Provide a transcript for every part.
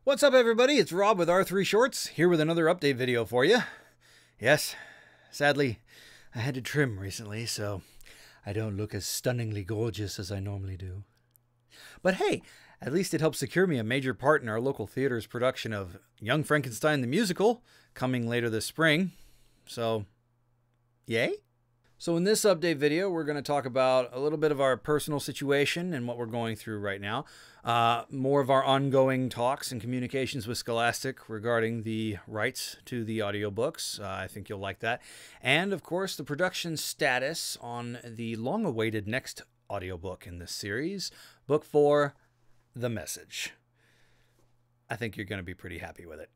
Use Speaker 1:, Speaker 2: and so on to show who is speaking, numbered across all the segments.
Speaker 1: What's up, everybody? It's Rob with R3 Shorts, here with another update video for you. Yes, sadly, I had to trim recently, so I don't look as stunningly gorgeous as I normally do. But hey, at least it helped secure me a major part in our local theater's production of Young Frankenstein the Musical, coming later this spring. So, yay? So in this update video, we're going to talk about a little bit of our personal situation and what we're going through right now. More of our ongoing talks and communications with Scholastic regarding the rights to the audiobooks. I think you'll like that. And of course, the production status on the long-awaited next audiobook in this series, Book 4, The Message. I think you're going to be pretty happy with it.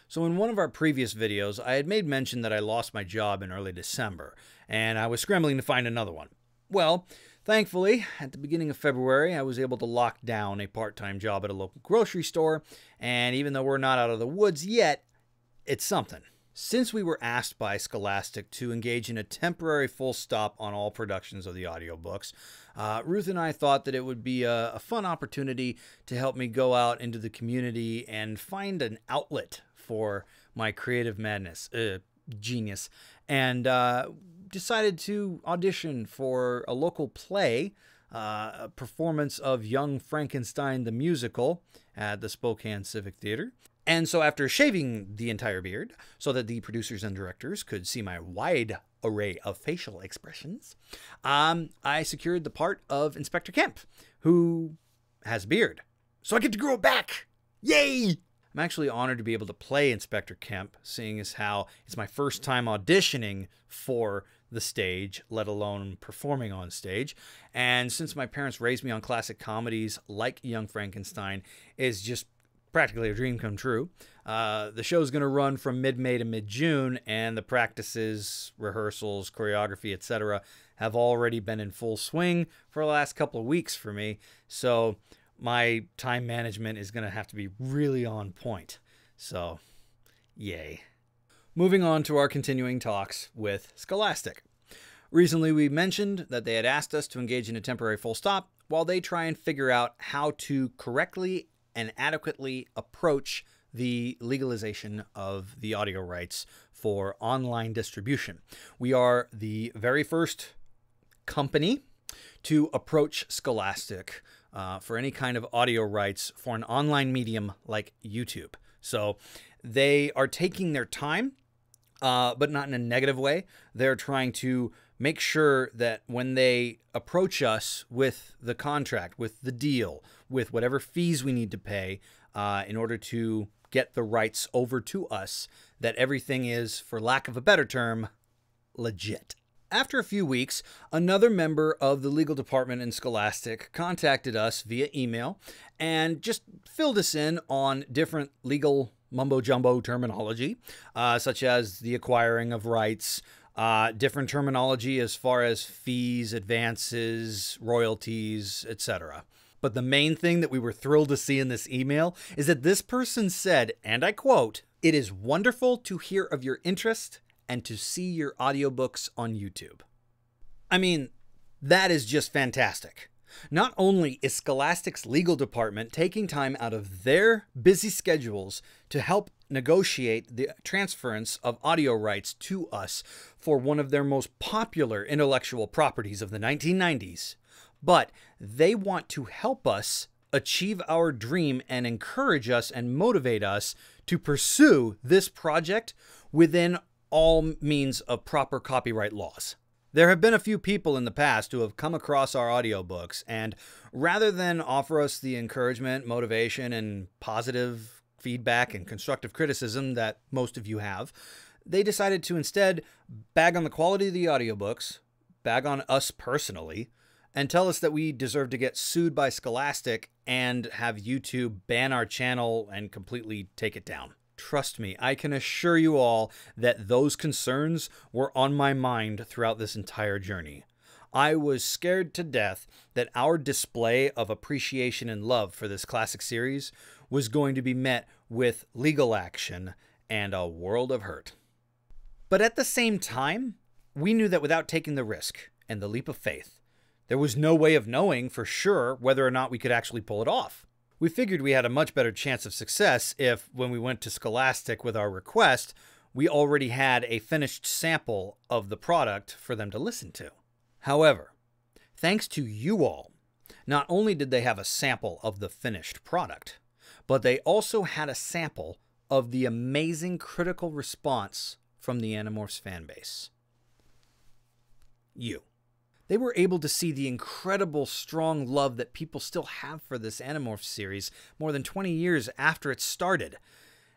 Speaker 1: So in one of our previous videos, I had made mention that I lost my job in early December, and I was scrambling to find another one. Well, thankfully, at the beginning of February, I was able to lock down a part-time job at a local grocery store, and even though we're not out of the woods yet, it's something. Since we were asked by Scholastic to engage in a temporary full stop on all productions of the audiobooks, Ruth and I thought that it would be a fun opportunity to help me go out into the community and find an outlet for my creative madness, genius, and decided to audition for a local play, a performance of Young Frankenstein the Musical at the Spokane Civic Theater. And so after shaving the entire beard so that the producers and directors could see my wide array of facial expressions, I secured the part of Inspector Kemp, who has a beard. So I get to grow it back! Yay! I'm actually honored to be able to play Inspector Kemp, seeing as how it's my first time auditioning for the stage, let alone performing on stage. And since my parents raised me on classic comedies like Young Frankenstein, it's just practically a dream come true. The show's going to run from mid-May to mid-June, and the practices, rehearsals, choreography, etc. have already been in full swing for the last couple of weeks for me. So my time management is going to have to be really on point. So, yay. Moving on to our continuing talks with Scholastic. Recently, we mentioned that they had asked us to engage in a temporary full stop while they try and figure out how to correctly and adequately approach the legalization of the audio rights for online distribution. We are the very first company to approach Scholastic for any kind of audio rights for an online medium like YouTube. So they are taking their time, but not in a negative way. They're trying to make sure that when they approach us with the contract, with the deal, with whatever fees we need to pay in order to get the rights over to us, that everything is, for lack of a better term, legit. After a few weeks, another member of the legal department in Scholastic contacted us via email and just filled us in on different legal mumbo-jumbo terminology, such as the acquiring of rights, different terminology as far as fees, advances, royalties, etc. But the main thing that we were thrilled to see in this email is that this person said, and I quote, "It is wonderful to hear of your interest and to see your audiobooks on YouTube." I mean, that is just fantastic. Not only is Scholastic's legal department taking time out of their busy schedules to help negotiate the transference of audio rights to us for one of their most popular intellectual properties of the 1990s, but they want to help us achieve our dream and encourage us and motivate us to pursue this project within all means of proper copyright laws. There have been a few people in the past who have come across our audiobooks, and rather than offer us the encouragement, motivation, and positive feedback and constructive criticism that most of you have, they decided to instead bag on the quality of the audiobooks, bag on us personally, and tell us that we deserve to get sued by Scholastic and have YouTube ban our channel and completely take it down. Trust me, I can assure you all that those concerns were on my mind throughout this entire journey. I was scared to death that our display of appreciation and love for this classic series was going to be met with legal action and a world of hurt. But at the same time, we knew that without taking the risk and the leap of faith, there was no way of knowing for sure whether or not we could actually pull it off. We figured we had a much better chance of success if, when we went to Scholastic with our request, we already had a finished sample of the product for them to listen to. However, thanks to you all, not only did they have a sample of the finished product, but they also had a sample of the amazing critical response from the Animorphs fan base. You. They were able to see the incredible strong love that people still have for this Animorphs series more than 20 years after it started.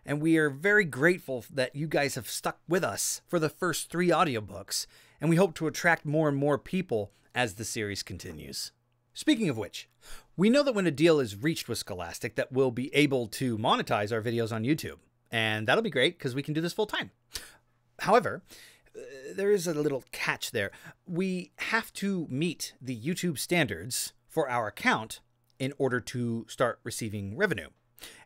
Speaker 1: And we are very grateful that you guys have stuck with us for the first 3 audiobooks, and we hope to attract more and more people as the series continues. Speaking of which, we know that when a deal is reached with Scholastic that we'll be able to monetize our videos on YouTube. And that'll be great because we can do this full time. However, there is a little catch there. We have to meet the YouTube standards for our account in order to start receiving revenue.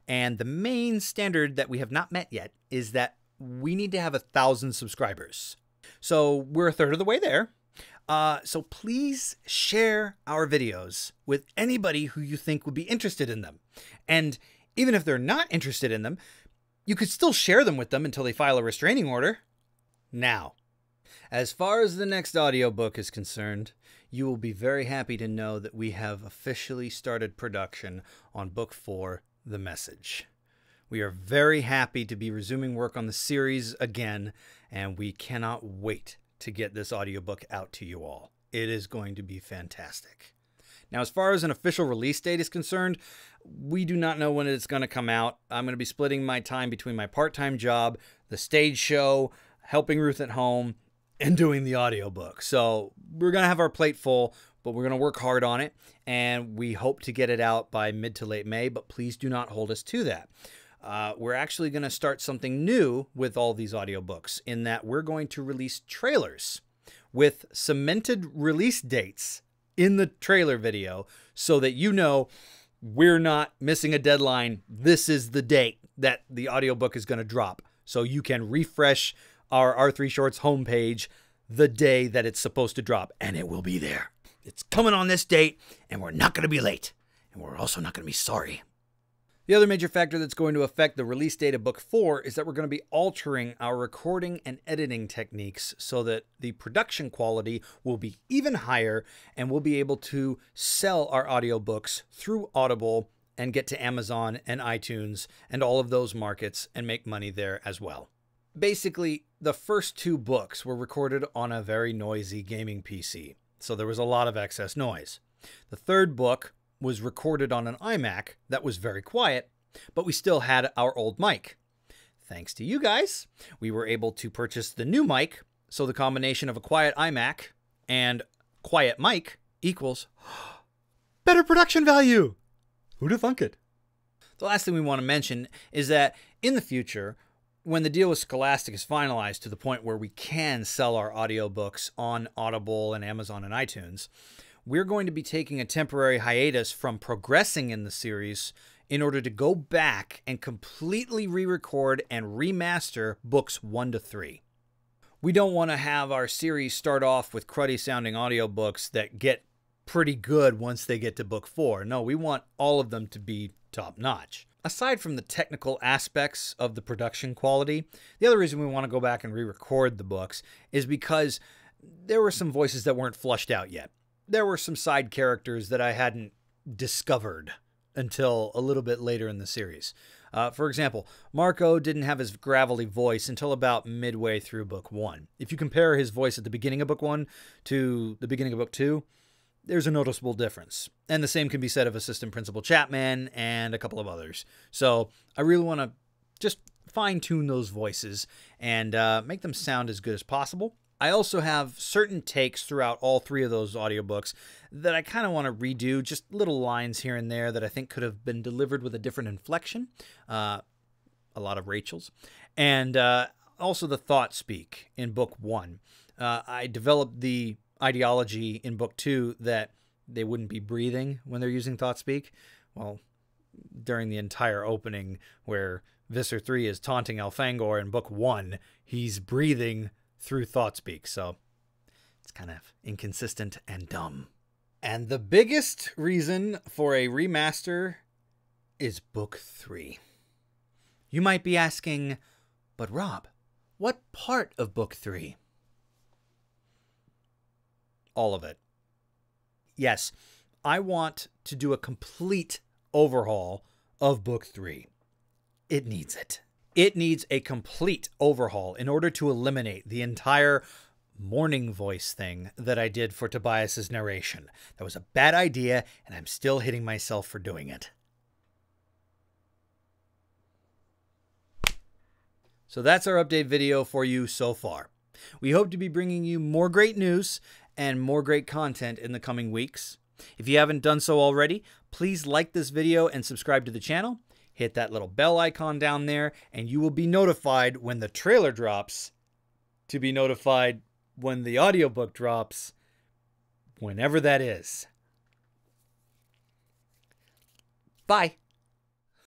Speaker 1: And the main standard that we have not met yet is that we need to have 1,000 subscribers. So we're a third of the way there. So please share our videos with anybody who you think would be interested in them. And even if they're not interested in them, you could still share them with them until they file a restraining order. Now, as far as the next audiobook is concerned, you will be very happy to know that we have officially started production on Book 4, The Message. We are very happy to be resuming work on the series again, and we cannot wait to get this audiobook out to you all. It is going to be fantastic. Now, as far as an official release date is concerned, we do not know when it's going to come out. I'm going to be splitting my time between my part-time job, the stage show, helping Ruth at home, and doing the audiobook. So we're going to have our plate full, but we're going to work hard on it, and we hope to get it out by mid to late May, but please do not hold us to that. We're actually going to start something new with all these audiobooks in that we're going to release trailers with cemented release dates in the trailer video so that you know we're not missing a deadline. This is the date that the audiobook is going to drop. So you can refresh our R3 Shorts homepage the day that it's supposed to drop, and it will be there. It's coming on this date, and we're not going to be late, and we're also not going to be sorry. The other major factor that's going to affect the release date of Book 4 is that we're going to be altering our recording and editing techniques so that the production quality will be even higher, and we'll be able to sell our audiobooks through Audible and get to Amazon and iTunes and all of those markets and make money there as well. Basically, the first 2 books were recorded on a very noisy gaming PC, so there was a lot of excess noise. The 3rd book was recorded on an iMac that was very quiet, but we still had our old mic. Thanks to you guys, we were able to purchase the new mic, so the combination of a quiet iMac and quiet mic equals better production value. Who'd have thunk it? The last thing we want to mention is that in the future, when the deal with Scholastic is finalized to the point where we can sell our audiobooks on Audible and Amazon and iTunes, we're going to be taking a temporary hiatus from progressing in the series in order to go back and completely re-record and remaster books 1 to 3. We don't want to have our series start off with cruddy-sounding audiobooks that get pretty good once they get to Book 4. No, we want all of them to be top-notch. Aside from the technical aspects of the production quality, the other reason we want to go back and re-record the books is because there were some voices that weren't flushed out yet. There were some side characters that I hadn't discovered until a little bit later in the series. For example, Marco didn't have his gravelly voice until about midway through Book 1. If you compare his voice at the beginning of Book 1 to the beginning of Book 2, there's a noticeable difference. And the same can be said of Assistant Principal Chapman and a couple of others. So I really want to just fine-tune those voices and make them sound as good as possible. I also have certain takes throughout all 3 of those audiobooks that I kind of want to redo, just little lines here and there that I think could have been delivered with a different inflection. A lot of Rachel's. And also the thought speak in Book 1. I developed the ideology in Book 2 that they wouldn't be breathing when they're using thought speak. Well, during the entire opening where Visser 3 is taunting Elfangor in Book 1, he's breathing through thought speak, so it's kind of inconsistent and dumb. And the biggest reason for a remaster is Book 3. You might be asking, but Rob, what part of Book 3? All of it. Yes, I want to do a complete overhaul of Book 3. It needs it. It needs a complete overhaul in order to eliminate the entire morning voice thing that I did for Tobias's narration. That was a bad idea, and I'm still hitting myself for doing it. So that's our update video for you so far. We hope to be bringing you more great news and more great content in the coming weeks. If you haven't done so already, please like this video and subscribe to the channel. Hit that little bell icon down there, and you will be notified when the trailer drops, to be notified when the audiobook drops, whenever that is. Bye.